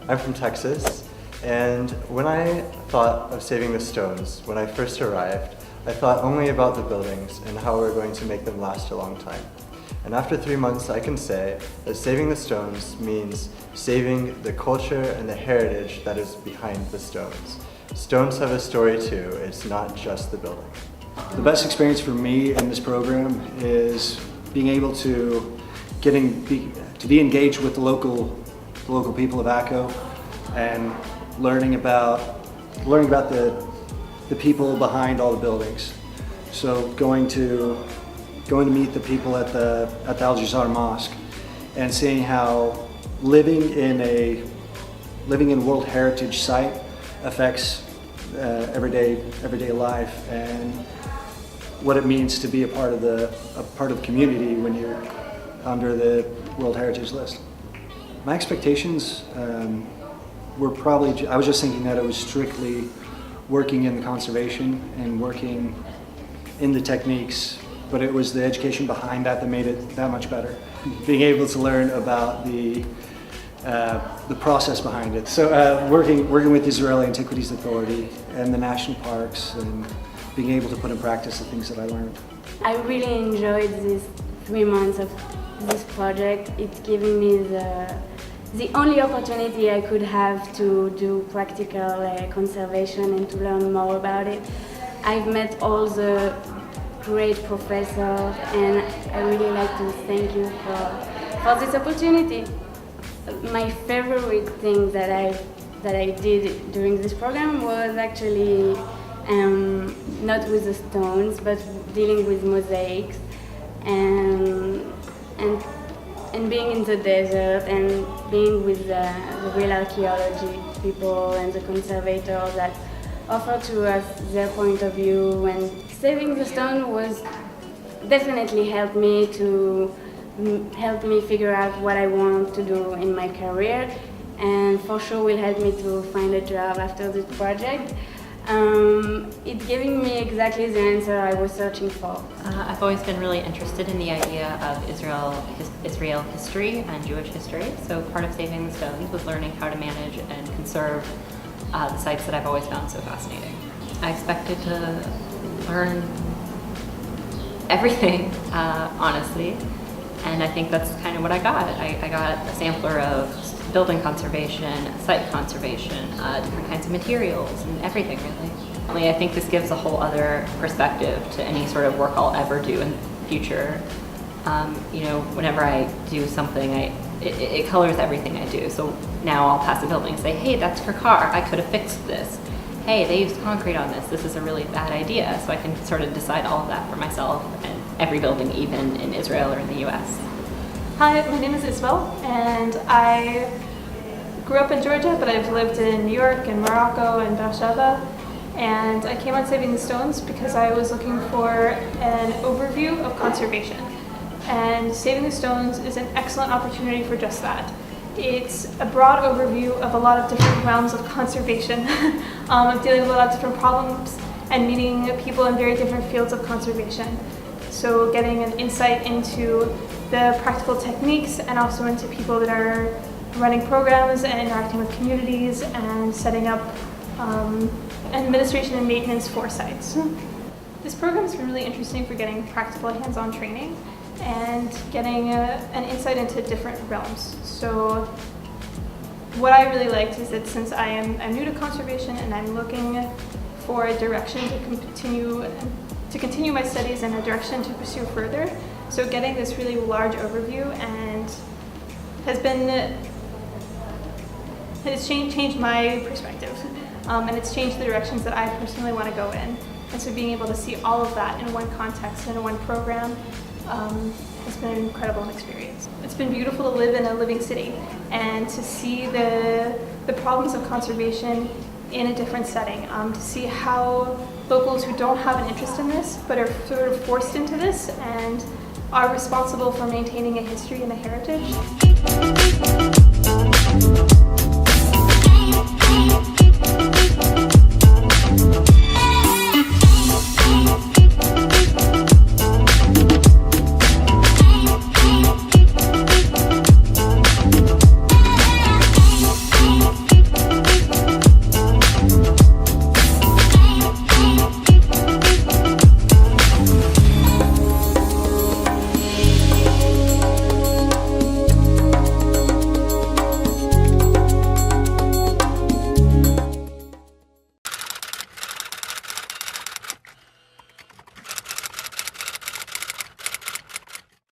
I'm from Texas, and when I thought of saving the stones, when I first arrived, I thought only about the buildings and how we're going to make them last a long time. And after 3 months, I can say that saving the stones means saving the culture and the heritage that is behind the stones. Stones have a story too, it's not just the building. The best experience for me in this program is being able to be engaged with the local people of Acre and learning about the people behind all the buildings. So going to meet the people at the Al Jazar Mosque and seeing how living in World Heritage site affects everyday life and what it means to be a part of the community when you're under the World Heritage list. My expectations were probably, I was just thinking that it was strictly working in the conservation and working in the techniques, but it was the education behind that made it that much better. Being able to learn about the process behind it. So working with Israel Antiquities Authority and the national parks and being able to put in practice the things that I learned. I really enjoyed these 3 months of this project. It's giving me the only opportunity I could have to do practical conservation and to learn more about it. I've met all the great professors and I really like to thank you for this opportunity. My favorite thing that I did during this program was actually not with the stones, but dealing with mosaics and being in the desert and being with the real archaeology people and the conservators that offer to us their point of view. And saving the stone was definitely helped me figure out what I want to do in my career, and for sure will help me to find a job after this project. It's giving me exactly the answer I was searching for. I've always been really interested in the idea of Israel history and Jewish history, so part of Saving the Stones was learning how to manage and conserve the sites that I've always found so fascinating. I expected to learn everything, honestly, and I think that's kind of what I got. I got a sampler of building conservation, site conservation, different kinds of materials, and everything really. I think this gives a whole other perspective to any sort of work I'll ever do in the future. You know, whenever I do something, it colors everything I do. So now I'll pass a building and say, hey, that's her car, I could have fixed this. Hey, they used concrete on this is a really bad idea. So I can sort of decide all of that for myself and every building, even in Israel or in the US. Hi, my name is Isabel, and I grew up in Georgia, but I've lived in New York and Morocco and Beersheba. And I came on Saving the Stones because I was looking for an overview of conservation. And Saving the Stones is an excellent opportunity for just that. It's a broad overview of a lot of different realms of conservation, of dealing with a lot of different problems and meeting people in very different fields of conservation. So getting an insight into the practical techniques and also into people that are running programs and interacting with communities and setting up administration and maintenance for sites. This program has been really interesting for getting practical hands-on training and getting an insight into different realms. So what I really liked is that since I'm new to conservation and I'm looking for a direction to continue my studies and a direction to pursue further, so getting this really large overview and has changed my perspective, and it's changed the directions that I personally want to go in. And so being able to see all of that in one context and in one program has been an incredible experience. It's been beautiful to live in a living city and to see the problems of conservation in a different setting, to see how locals who don't have an interest in this but are sort of forced into this and are responsible for maintaining a history and a heritage.